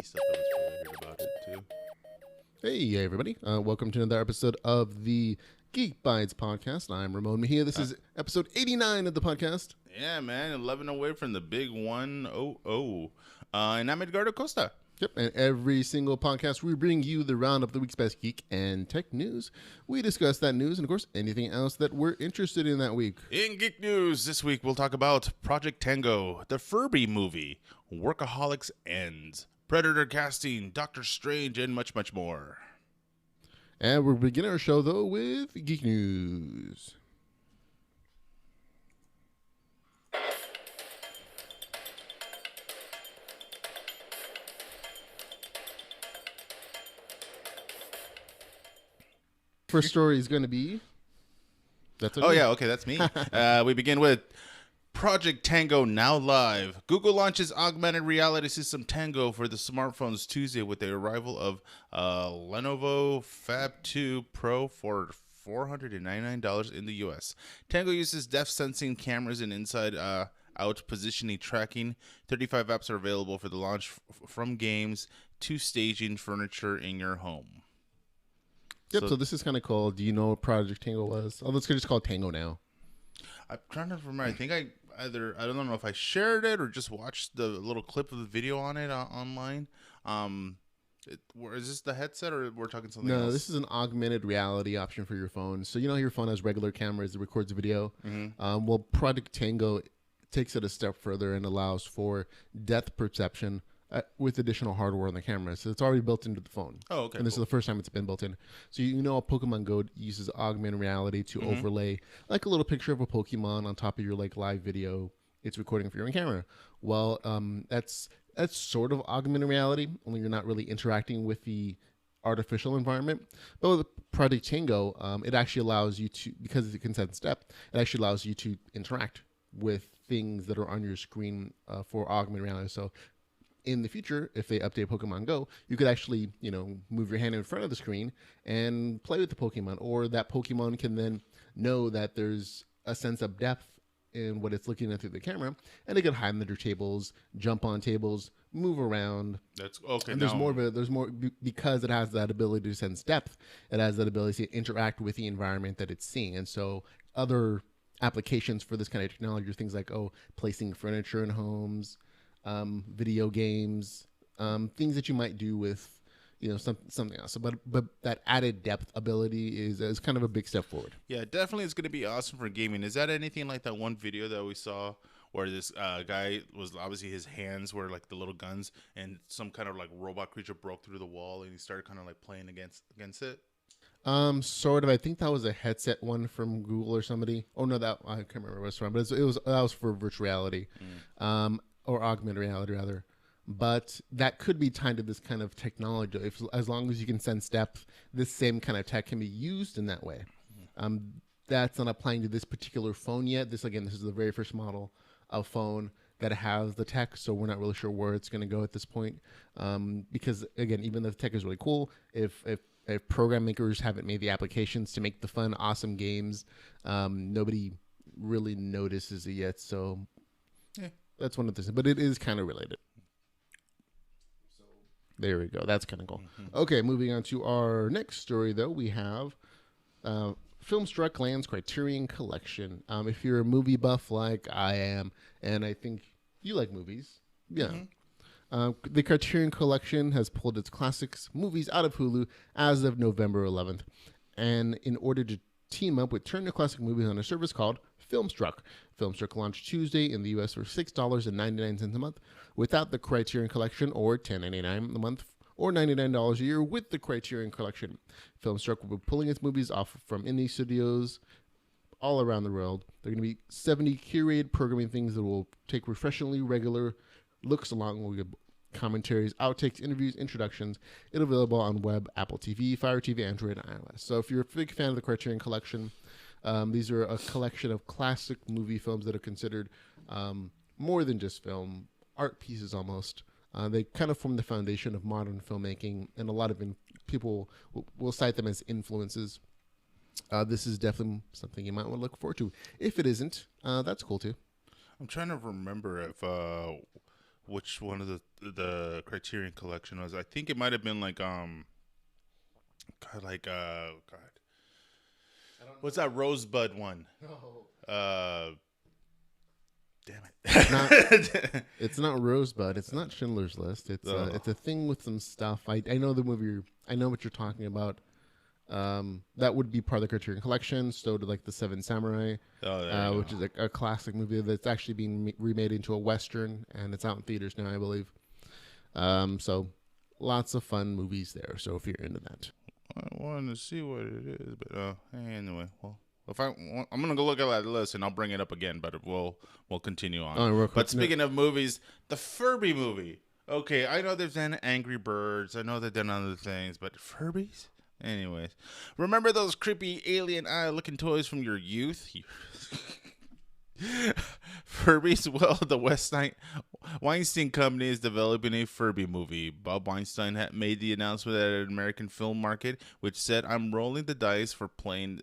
stuff that was related about it too. Hey everybody, welcome to another episode of the Geek Bytes podcast. I'm Ramon Mejia. This is episode 89 of the podcast. Yeah, man, 11 away from the big 100. And I'm Edgar Acosta. Yep, and every single podcast we bring you the roundup of the week's best geek and tech news. We discuss that news and, of course, anything else that we're interested in that week. In geek news this week, we'll talk about Project Tango, the Furby Movie, Workaholics Ends, Predator casting, Doctor Strange, and much, much more. And we're beginning our show, though, with geek news. First story is going to be... That's me. We begin with Project Tango now live. Google launches augmented reality system Tango for the smartphones Tuesday with the arrival of Lenovo Fab 2 Pro for $499 in the U.S. Tango uses depth sensing cameras and inside out positioning tracking. 35 apps are available for the launch from games to staging furniture in your home. Yep, so this is kind of cool. Do you know what Project Tango was? Oh, let's just call it Tango now. I'm trying to remember. I think I don't know if I shared it or just watched the little clip of the video on it online. Is this the headset or we're talking something else? No, this is an augmented reality option for your phone. So your phone has regular cameras that records video. Mm-hmm. Well, Project Tango takes it a step further and allows for depth perception with additional hardware on the camera. So it's already built into the phone. Oh, okay. And this is the first time it's been built in. So Pokemon Go uses augmented reality to overlay like a little picture of a Pokemon on top of your like live video it's recording for your own camera. Well, that's sort of augmented reality, only you're not really interacting with the artificial environment. But with Project Tango, it actually allows you to, because it can sense depth, it actually allows you to interact with things that are on your screen for augmented reality. So in the future, if they update Pokemon Go, you could actually, move your hand in front of the screen and play with the Pokemon, or that Pokemon can then know that there's a sense of depth in what it's looking at through the camera, and they can hide under tables, jump on tables, move around. That's okay. And there's more because it has that ability to sense depth. It has that ability to interact with the environment that it's seeing, and so other applications for this kind of technology are things like placing furniture in homes. Video games, things that you might do with, something else. But that added depth ability is kind of a big step forward. Yeah, definitely it's going to be awesome for gaming. Is that anything like that one video that we saw where this guy was obviously his hands were like the little guns and some kind of like robot creature broke through the wall and he started kind of like playing against it? Sort of. I think that was a headset one from Google or somebody. Oh no, that I can't remember what it was from, but that was for virtual reality. Or augmented reality, rather. But that could be tied to this kind of technology. As long as you can sense depth, this same kind of tech can be used in that way. That's not applying to this particular phone yet. This is the very first model of phone that has the tech, so we're not really sure where it's going to go at this point. Because, again, even though the tech is really cool, if program makers haven't made the applications to make the fun, awesome games, nobody really notices it yet. So... yeah. That's one of the things, but it is kind of related. So there we go. That's kind of cool. Okay, moving on to our next story, though, we have Filmstruck lands Criterion Collection. If you're a movie buff like I am, and I think you like movies, yeah. The Criterion Collection has pulled its classics movies out of Hulu as of November 11th. And in order to team up with Turner Classic Movies on a service called Filmstruck. Filmstruck launched Tuesday in the U.S. for $6.99 a month without the Criterion Collection, or $10.99 a month, or $99 a year with the Criterion Collection. Filmstruck will be pulling its movies off from indie studios all around the world. There are going to be 70 curated programming things that will take refreshingly regular looks along with commentaries, outtakes, interviews, introductions. It's available on web, Apple TV, Fire TV, Android, and iOS. So if you're a big fan of the Criterion Collection, these are a collection of classic movie films that are considered more than just film, art pieces almost. They kind of form the foundation of modern filmmaking, and a lot of people will cite them as influences. This is definitely something you might want to look forward to. If it isn't, that's cool too. I'm trying to remember if which one of the Criterion Collection was. I think it might have been like God, what's that Rosebud one? Damn it. It's not Rosebud. It's not Schindler's List. It's a thing with some stuff. I know the movie. I know what you're talking about. That would be part of the Criterion Collection. So to like the Seven Samurai, which is a classic movie that's actually being remade into a Western, and it's out in theaters now, I believe. So lots of fun movies there. So if you're into that, I wanted to see what it is, but anyway, well. I'm gonna go look at that list and I'll bring it up again, but we'll continue on. Real quick, but speaking of movies, the Furby movie. Okay, I know they've done Angry Birds. I know they've done other things, but Furbies. Anyways, remember those creepy alien eye-looking toys from your youth? Furbies. Well, the Weinstein Company is developing a Furby movie. Bob Weinstein had made the announcement at an American film market, which said, "I'm rolling the dice for playing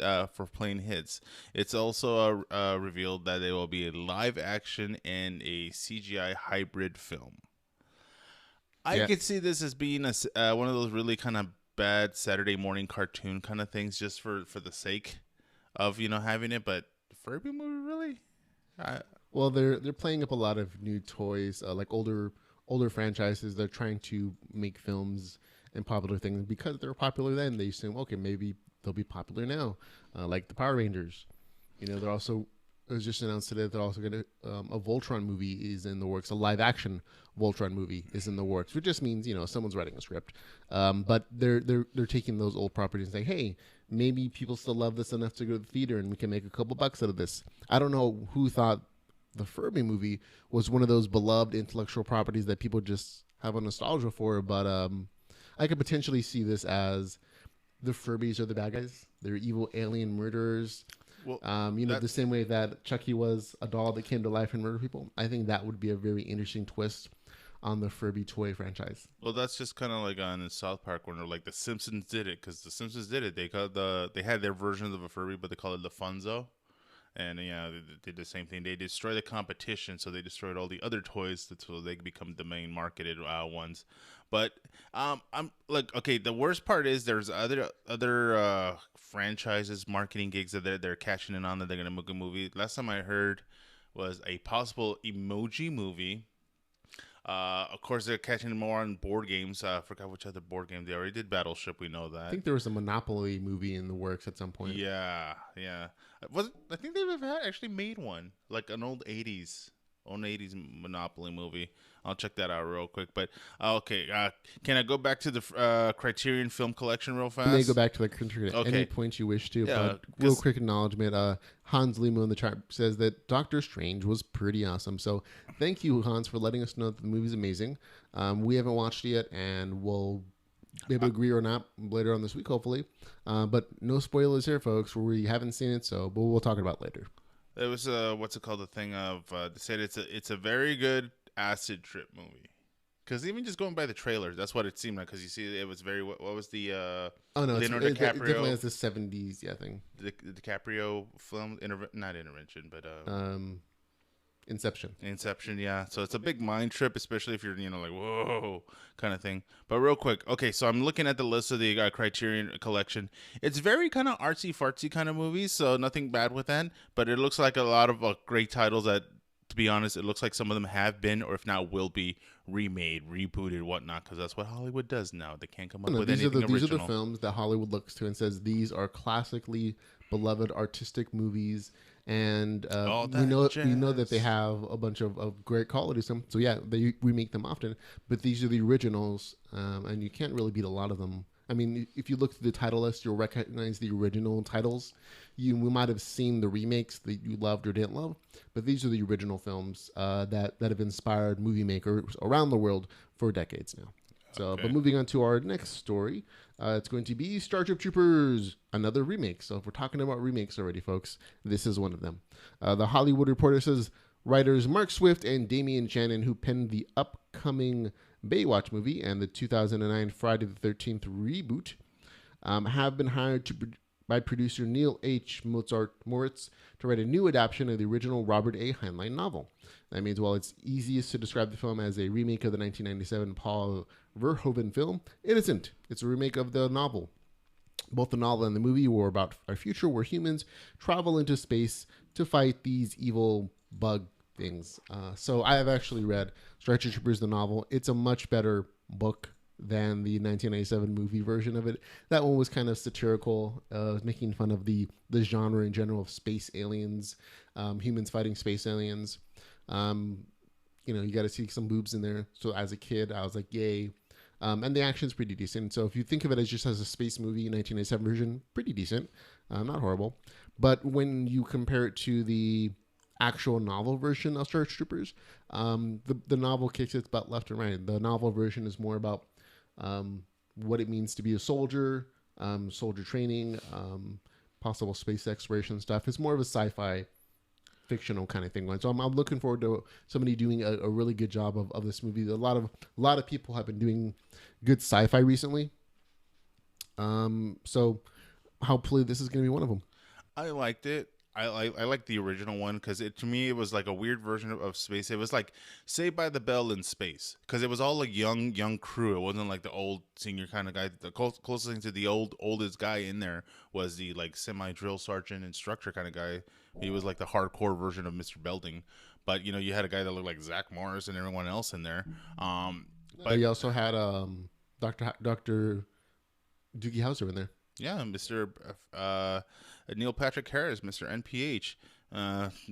hits." It's also revealed that it will be a live action and a CGI hybrid film. I could see this as being one of those really kind of bad Saturday morning cartoon kind of things, just for the sake of having it. But Furby movie, really? Well, they're playing up a lot of new toys, like older franchises. They're trying to make films and popular things because they're popular then. They assume, okay, maybe they'll be popular now, like the Power Rangers. They're also, it was just announced today, they're also going to a Voltron movie is in the works. A live action Voltron movie is in the works, which just means someone's writing a script. But they're taking those old properties and saying, hey, maybe people still love this enough to go to the theater and we can make a couple bucks out of this. I don't know who thought the Furby movie was one of those beloved intellectual properties that people just have a nostalgia for, but I could potentially see this as the Furbies are the bad guys. They're evil alien murderers. Well, the same way that Chucky was a doll that came to life and murdered people. I think that would be a very interesting twist on the Furby toy franchise. Well, that's just kind of like on South Park when they're like the Simpsons did it, because the Simpsons did it. They had their version of a Furby, but they call it the Funzo. And they did the same thing. They destroyed the competition, so they destroyed all the other toys so they could become the main marketed ones. But I'm like, okay, the worst part is there's other franchises, marketing gigs that they're cashing in on, that they're gonna make a movie. Last time I heard was a possible Emoji movie. Of course, they're catching more on board games. I forgot which other board game. They already did Battleship. We know that. I think there was a Monopoly movie in the works at some point. Yeah. I think they've actually made one, like an old 80s Monopoly movie. I'll check that out real quick. But okay, can I go back to the Criterion Film Collection real fast? You may go back to the Criterion at any point you wish to. Yeah, but real quick acknowledgement. Hans Limo in the chat says that Doctor Strange was pretty awesome. So thank you, Hans, for letting us know that the movie's amazing. We haven't watched it yet, and we'll maybe agree or not later on this week, hopefully. But no spoilers here, folks. We haven't seen it, but we'll talk about it later. It was what's it called? The thing of they said it's a very good acid trip movie. Because even just going by the trailers, that's what it seemed like. Because you see, it was very what was the Leonardo DiCaprio? It definitely has the 70s, thing. The DiCaprio film, not Intervention, but Inception. Yeah. So it's a big mind trip, especially if you're like whoa kind of thing. But real quick, okay, so I'm looking at the list of the Criterion Collection. It's very kind of artsy fartsy kind of movies, so nothing bad with that. But it looks like a lot of great titles that, to be honest, it looks like some of them have been, or if not, will be remade, rebooted, whatnot, because that's what Hollywood does now. They can't come up with anything original. These are the films that Hollywood looks to and says these are classically beloved artistic movies, and we know that they have a bunch of great quality. So yeah, they remake them often, but these are the originals, and you can't really beat a lot of them. I mean, if you look through the title list, you'll recognize the original titles. We might have seen the remakes that you loved or didn't love, but these are the original films that have inspired movie makers around the world for decades now. So, okay. But moving on to our next story, it's going to be Starship Troopers, another remake. So if we're talking about remakes already, folks, this is one of them. The Hollywood Reporter says writers Mark Swift and Damian Shannon, who penned the upcoming Baywatch movie and the 2009 Friday the 13th reboot, have been hired by producer Neil H. Moritz to write a new adaptation of the original Robert A. Heinlein novel. That means while it's easiest to describe the film as a remake of the 1997 Paul Verhoeven film, it isn't. It's a remake of the novel. Both the novel and the movie were about a future where humans travel into space to fight these evil bug things. So I have actually read Starship Troopers, the novel. It's a much better book than the 1997 movie version of it. That one was kind of satirical, making fun of the genre in general of space aliens, humans fighting space aliens. You got to see some boobs in there. So as a kid, I was like, yay. And the action's pretty decent. So if you think of it as just as a space movie, 1997 version, pretty decent. Not horrible. But when you compare it to the actual novel version of Starship Troopers, the novel kicks its butt left and right. The novel version is more about what it means to be a soldier, soldier training, possible space exploration stuff. It's more of a sci-fi fictional kind of thing. So I'm looking forward to somebody doing a really good job of this movie. A lot of people have been doing good sci-fi recently. So hopefully this is going to be one of them. I liked it. I like the original one because to me it was like a weird version of space. It was like Saved by the Bell in space because it was all like young crew. It wasn't like the old senior kind of guy. The closest thing to the oldest guy in there was the like semi drill sergeant instructor kind of guy. He was like the hardcore version of Mr. Belding, but you had a guy that looked like Zach Morris and everyone else in there. But you also had Dr. Doogie Howser in there. Yeah, Mr. Neil Patrick Harris, Mr. NPH,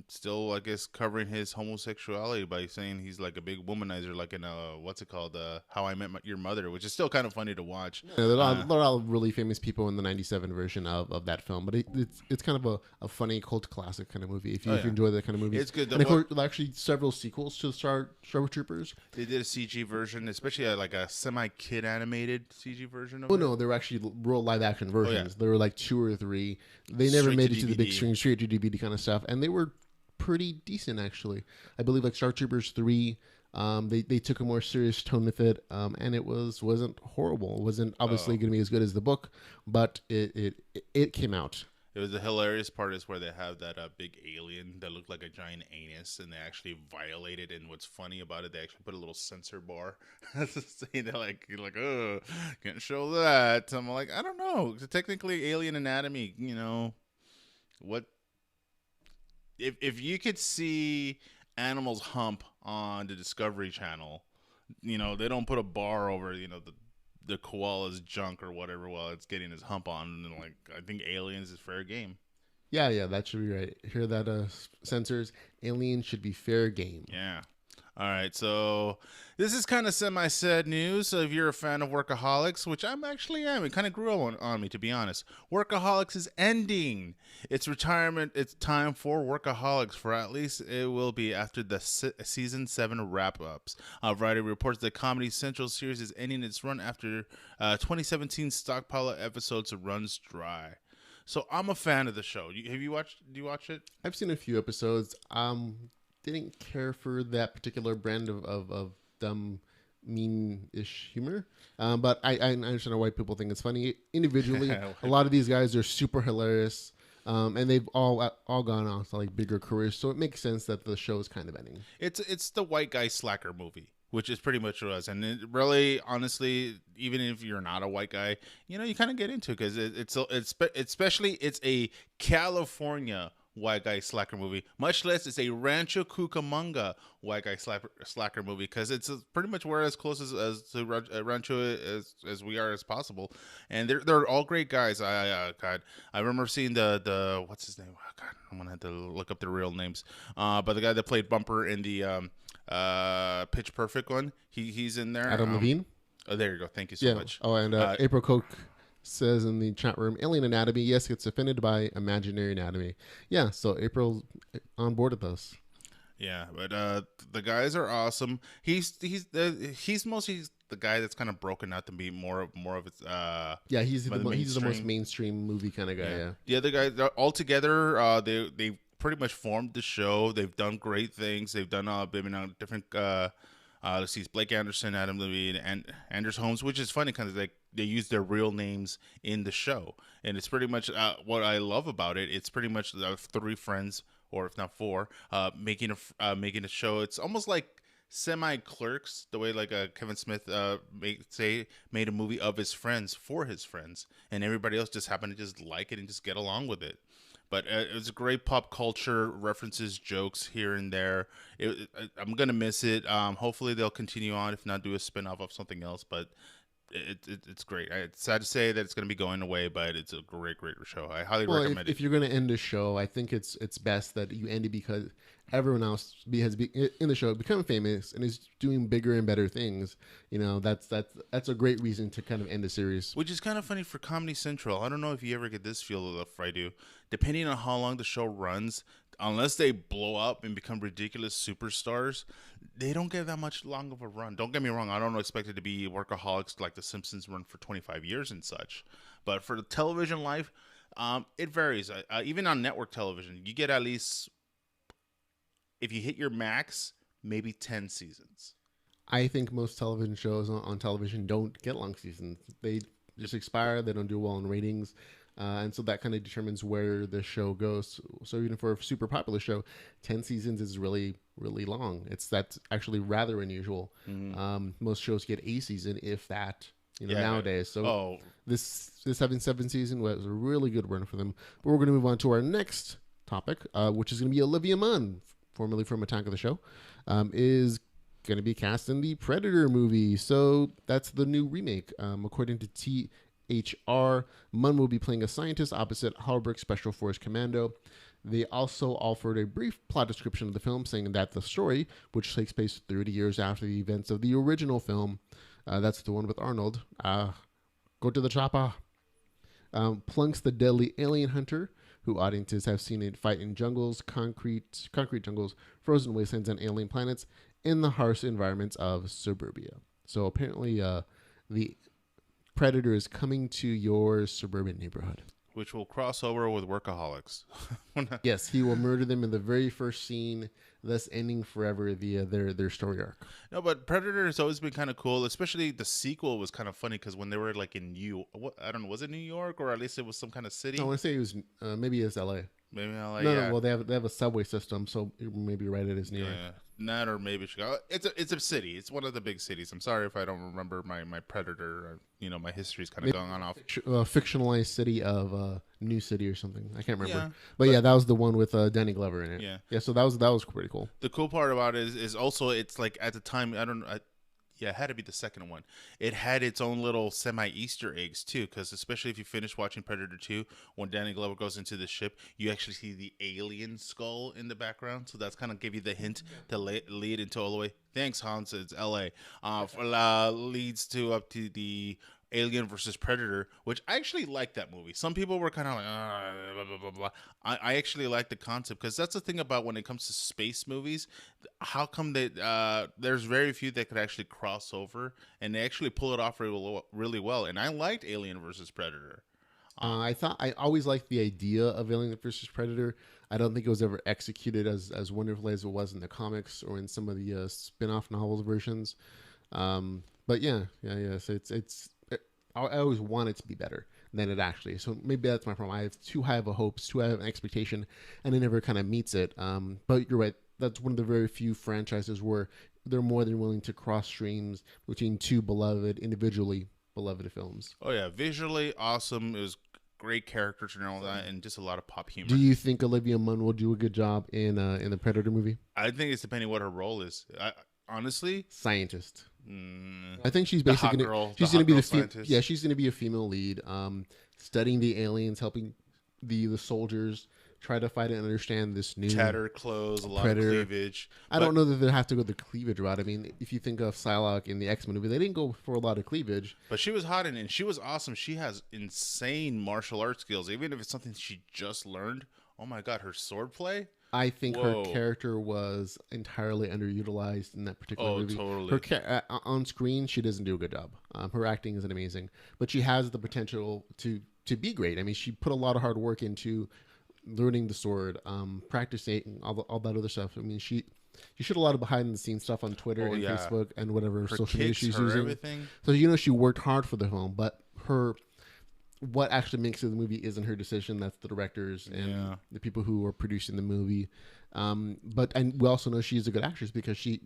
still, I guess, covering his homosexuality by saying he's like a big womanizer, like in what's it called, How I Met Your Mother, which is still kind of funny to watch. Yeah, there are all really famous people in the 97 version of that film, but it's kind of a funny cult classic kind of movie. If you enjoy that kind of movie, it's good. And of course, actually several sequels to Star Troopers. They did a CG version, especially like a semi-kid animated CG version of it. Oh, no, there were actually real live action versions. There were like 2 or 3. They never made it to the big screen, straight to DVD kind of stuff. And they were pretty decent, actually. I believe like Star Troopers 3, they took a more serious tone with it, and it wasn't horrible. It wasn't obviously going to be as good as the book, but it came out. It was the hilarious part is where they have that big alien that looked like a giant anus, and they actually violate it. And what's funny about it, they actually put a little censor bar saying that you're like, oh, can't show that. I'm like, I don't know. Technically, alien anatomy, what if you could see animals hump on the Discovery Channel, they don't put a bar over, the koala's junk or whatever while it's getting his hump on, and I think Aliens is fair game. Yeah, that should be right. Hear that, censors? Aliens should be fair game. Yeah. All right, so this is kind of semi-sad news. So if you're a fan of Workaholics, which I actually am, it kind of grew on me, to be honest. Workaholics is ending its retirement. It's time for Workaholics, for at least it will be after the season 7 wrap-ups. Variety reports the Comedy Central series is ending its run after 2017 stockpile of episodes runs dry. So I'm a fan of the show. Do you watch it? I've seen a few episodes. Didn't care for that particular brand of dumb, mean-ish humor. But I understand why people think it's funny. Individually, a lot of these guys are super hilarious. And they've all gone on to like bigger careers. So it makes sense that the show is kind of ending. It's the white guy slacker movie, which is pretty much what it was. And it really, honestly, even if you're not a white guy, you kind of get into it because it's a California white guy slacker movie, much less it's a Rancho Cucamonga white guy slacker movie, because it's pretty much we're as close as to Rancho as we are as possible, and they're all great guys. I remember seeing the what's his name? Oh, God, I'm gonna have to look up their real names. But the guy that played Bumper in the Pitch Perfect one, he's in there. Adam Levine. Oh, there you go. Thank you so much. Oh, and April Koch says in the chat room, Alien Anatomy, yes, it's offended by Imaginary Anatomy. Yeah, so April's on board with us. Yeah, but the guys are awesome. He's mostly the guy that's kind of broken out to be more of its. He's the most mainstream movie kind of guy. Yeah. The other guys, all together, they pretty much formed the show. They've done great things. They've done different. Let's see, Blake Anderson, Adam Levine, and Anders Holmes, which is funny because they use their real names in the show, and it's pretty much what I love about it. It's pretty much 3 friends or if not 4, making a show. It's almost like semi-Clerks, the way like Kevin Smith made a movie of his friends for his friends, and everybody else just happened to just like it and just get along with it. But it was a great pop culture references, jokes here and there. I'm gonna miss it. Hopefully they'll continue on, if not do a spin-off of something else. But it's great. It's sad to say that it's going to be going away, but it's a great show. I highly recommend it. If you're going to end a show, I think it's best that you end it because everyone else has in the show become famous and is doing bigger and better things. You know, that's a great reason to kind of end the series. Which is kind of funny for Comedy Central. I don't know if you ever get this feel, if I do. Depending on how long the show runs, unless they blow up and become ridiculous superstars, they don't get that much long of a run. Don't get me wrong. I don't expect it to be Workaholics like The Simpsons run for 25 years and such. But for the television life, it varies. Even on network television, you get at least, if you hit your max, maybe 10 seasons. I think most television shows on television don't get long seasons. They just expire. They don't do well in ratings. And so that kind of determines where the show goes. So even for a super popular show, 10 seasons is really, really long. That's actually rather unusual. Most shows get a season, if that, nowadays. So this having 7 seasons was a really good run for them. But we're going to move on to our next topic, which is going to be Olivia Munn, formerly from Attack of the Show, is going to be cast in the Predator movie. So that's the new remake. According to HR, Munn will be playing a scientist opposite Halberg Special Force Commando. They also offered a brief plot description of the film, saying that the story, which takes place 30 years after the events of the original film, that's the one with Arnold, go to the chopper, plunks the deadly alien hunter, who audiences have seen it fight in jungles, concrete jungles, frozen wastelands, and alien planets, in the harsh environments of suburbia. So apparently the Predator is coming to your suburban neighborhood, which will cross over with Workaholics. Yes, he will murder them in the very first scene, thus ending forever their story arc. No, but Predator has always been kind of cool. Especially the sequel was kind of funny because when they were like in I don't know, was it New York or at least it was some kind of city? I want to say it was maybe it's L.A. Maybe LA. No, well they have a subway system, so maybe you're right, it is New York. Not or maybe Chicago. It's a city. It's one of the big cities. I'm sorry if I don't remember my Predator. My history is kind of going on off. Fictionalized city of New City or something. I can't remember. But yeah, that was the one with Danny Glover in it. Yeah. So that was pretty cool. The cool part about it is also it's like at the time it had to be the second one. It had its own little semi-Easter eggs, too, because especially if you finish watching Predator 2, when Danny Glover goes into the ship, you actually see the alien skull in the background. So that's kind of give you the hint to lead into all the way. Thanks, Hans. It's L.A. Leads up to the Alien versus Predator, which I actually like that movie. Some people were kind of like, blah, blah, blah, blah. I actually like the concept because that's the thing about when it comes to space movies. How come there's very few that could actually cross over and they actually pull it off really well. And I liked Alien versus Predator. I always liked the idea of Alien versus Predator. I don't think it was ever executed as wonderfully as it was in the comics or in some of the spin-off novels versions. But yeah. So it's I always want it to be better than it actually is. So maybe that's my problem. I have too high of a hopes, too high of an expectation, and it never kind of meets it. But you're right. That's one of the very few franchises where they're more than willing to cross streams between two individually beloved films. Oh yeah, visually awesome. It was great characters and all that, and just a lot of pop humor. Do you think Olivia Munn will do a good job in the Predator movie? I think it's depending what her role is. Honestly, scientist. I think she's basically she's going to be she's going to be a female lead, studying the aliens, helping the soldiers try to fight and understand this new tattered clothes, a lot of cleavage. I don't know that they have to go the cleavage route. I mean, if you think of Psylocke in the X-Men movie, they didn't go for a lot of cleavage. But she was hot and she was awesome. She has insane martial arts skills, even if it's something she just learned. Oh my God, her swordplay. I think her character was entirely underutilized in that particular movie. Totally. Her on screen, she doesn't do a good job. Her acting isn't amazing, but she has the potential to be great. I mean, she put a lot of hard work into learning the sword, practicing all that other stuff. I mean, she showed a lot of behind the scenes stuff on Twitter and Facebook and whatever social media she's using. Everything. So she worked hard for the film, but what actually makes it the movie isn't her decision. That's the directors and the people who are producing the movie. And we also know she's a good actress because she's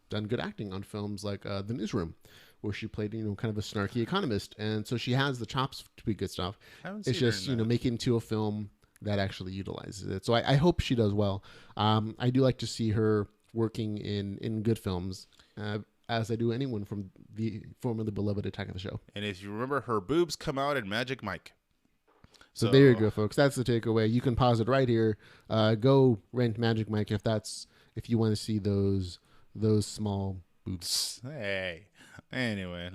done good acting on films like The Newsroom, where she played, kind of a snarky economist. And so she has the chops to be good stuff. It's just, make it into a film that actually utilizes it. So I hope she does well. I do like to see her working in good films, as I do anyone from the formerly beloved Attack of the Show. And if you remember, her boobs come out in Magic Mike. So there you go, folks. That's the takeaway. You can pause it right here. Go rent Magic Mike if you want to see those small boobs. Hey. Anyway,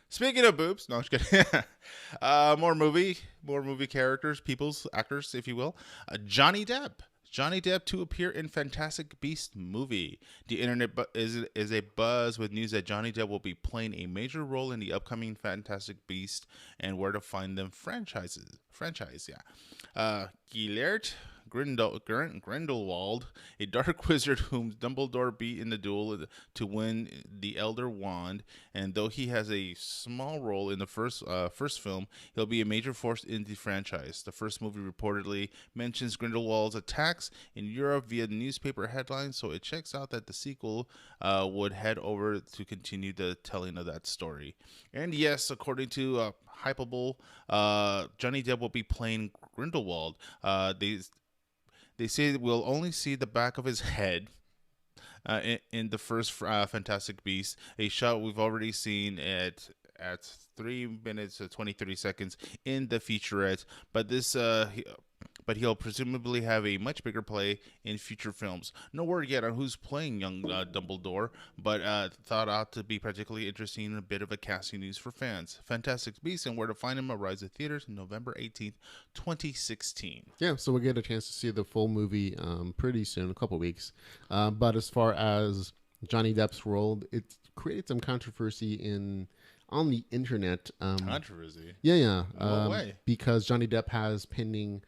speaking of boobs, no, I'm just kidding. More movie characters, actors, if you will. Johnny Depp to appear in Fantastic Beasts movie. The internet is a buzz with news that Johnny Depp will be playing a major role in the upcoming Fantastic Beasts and Where to Find Them franchise. Gellert Grindelwald, a dark wizard whom Dumbledore beat in the duel to win the Elder Wand, and though he has a small role in the first film, he'll be a major force in the franchise. The first movie reportedly mentions Grindelwald's attacks in Europe via newspaper headlines, so it checks out that the sequel would head over to continue the telling of that story. And yes, according to Hypable, Johnny Depp will be playing Grindelwald. They say we'll only see the back of his head in the first Fantastic Beasts, a shot we've already seen at 3 minutes 30 seconds in the featurette. But he'll presumably have a much bigger play in future films. No word yet on who's playing young Dumbledore, but thought out to be particularly interesting and a bit of a casting news for fans. Fantastic Beasts and Where to Find Them arrives at theaters November 18th, 2016. Yeah, so we'll get a chance to see the full movie pretty soon, a couple weeks. But as far as Johnny Depp's role, it created some controversy on the internet. Controversy? Yeah. No way. Because Johnny Depp has pending...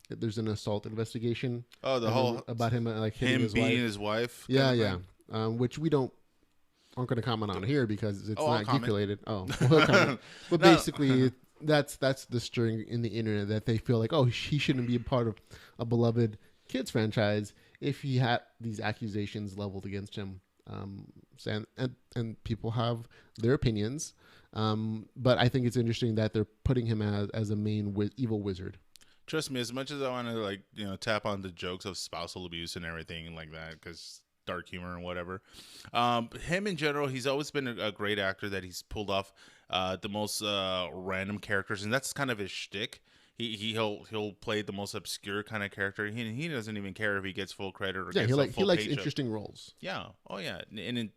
there's an assault investigation. Oh, the whole about him hitting his beating wife. his wife. Yeah. Which we aren't going to comment on here because it's not geek related. Oh, but basically, that's the string in the internet that they feel like, oh, he shouldn't be a part of a beloved kids franchise if he had these accusations leveled against him. And people have their opinions. But I think it's interesting that they're putting him as a main evil wizard. Trust me, as much as I want to tap on the jokes of spousal abuse and everything like that, because dark humor and whatever, him in general, he's always been a great actor that he's pulled off the most random characters, and that's kind of his shtick. He'll play the most obscure kind of character. He doesn't even care if he gets full credit or gets he likes interesting roles. Yeah. Oh yeah. And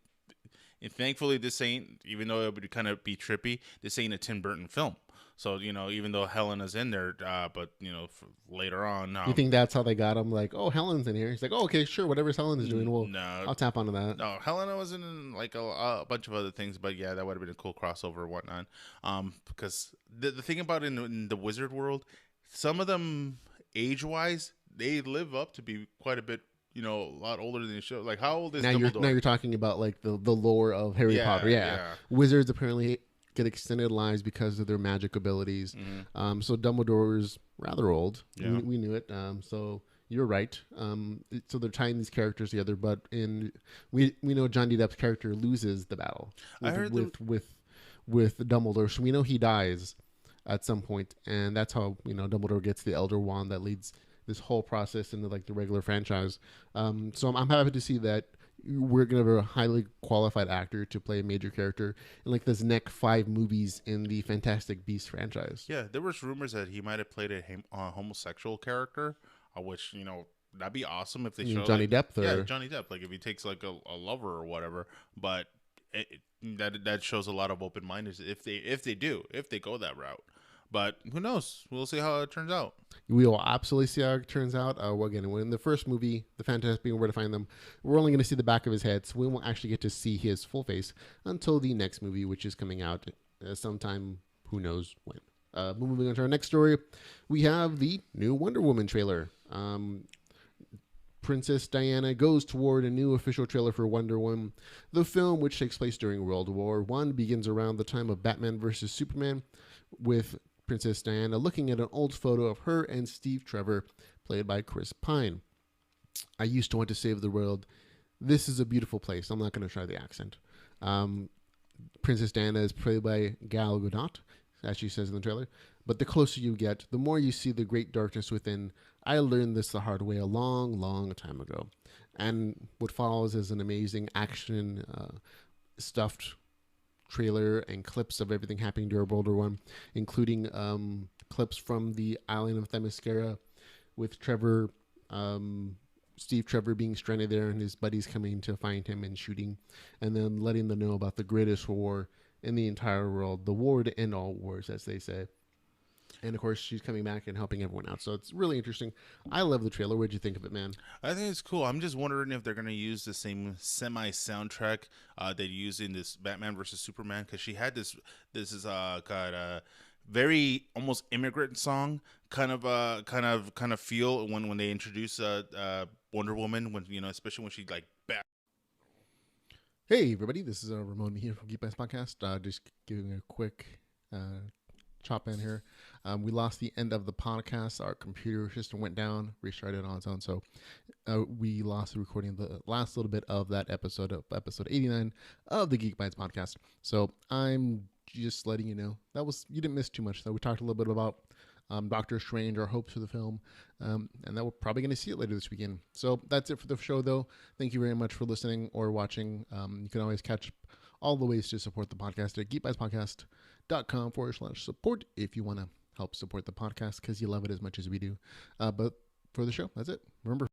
thankfully, this ain't, even though it would kind of be trippy, this ain't a Tim Burton film. So, even though Helena's in there, but, later on. You think that's how they got him? Like, oh, Helen's in here. He's like, oh, okay, sure, whatever Helen is doing, I'll tap onto that. No, Helena was in, a bunch of other things, but yeah, that would have been a cool crossover or whatnot. Because the thing about in the wizard world, some of them, age-wise, they live up to be quite a bit, a lot older than the show. Like, how old is Dumbledore? Now you're talking about, the lore of Harry Potter. Yeah. Wizards apparently get extended lives because of their magic abilities. Mm-hmm. So Dumbledore is rather old. Yeah. We knew it. So you're right. So they're tying these characters together, but we know Johnny Depp's character loses the battle with Dumbledore. So we know he dies at some point, and that's how Dumbledore gets the Elder Wand that leads this whole process into the regular franchise. So I'm happy to see that we're going to have a highly qualified actor to play a major character in this next 5 movies in the Fantastic Beasts franchise. Yeah, there was rumors that he might have played a homosexual character, which, that'd be awesome if they show Johnny Depp. Yeah, Johnny Depp. If he takes a lover or whatever, but that shows a lot of open-mindedness if they go that route. But who knows? We'll see how it turns out. We will absolutely see how it turns out. Again, in the first movie, The Fantastic Beasts and Where to Find Them, we're only going to see the back of his head, so we won't actually get to see his full face until the next movie, which is coming out sometime, who knows when. Moving on to our next story, we have the new Wonder Woman trailer. Princess Diana goes toward a new official trailer for Wonder Woman. The film, which takes place during World War I, begins around the time of Batman vs. Superman, with Princess Diana looking at an old photo of her and Steve Trevor, played by Chris Pine. I used to want to save the world. This is a beautiful place. I'm not going to try the accent. Princess Diana is played by Gal Gadot, as she says in the trailer. But the closer you get, the more you see the great darkness within. I learned this the hard way a long, long time ago. And what follows is an amazing action, stuffed trailer and clips of everything happening during World War I, including clips from the island of Themyscira with Trevor, Steve Trevor being stranded there and his buddies coming to find him and shooting, and then letting them know about the greatest war in the entire world, the war to end all wars, as they say. And of course, she's coming back and helping everyone out. So it's really interesting. I love the trailer. What'd you think of it, man? I think it's cool. I'm just wondering if they're going to use the same semi soundtrack they use in this Batman versus Superman, because she had this is got a very almost immigrant song kind of feel when they introduce Wonder Woman, when especially when she like back. Hey everybody, this is Ramon Mejia from Geek Bytes podcast. Just giving a quick chop in here. We lost the end of the podcast. Our computer system went down, restarted on its own, so we lost the recording of the last little bit of that episode 89 of the Geek Bytes podcast. So I'm just letting you know you didn't miss too much. So we talked a little bit about Doctor Strange, our hopes for the film, and that we're probably going to see it later this weekend. So that's it for the show, though. Thank you very much for listening or watching. You can always catch all the ways to support the podcast at geekbytespodcast.com/support if you want to help support the podcast because you love it as much as we do. But for the show, that's it. Remember,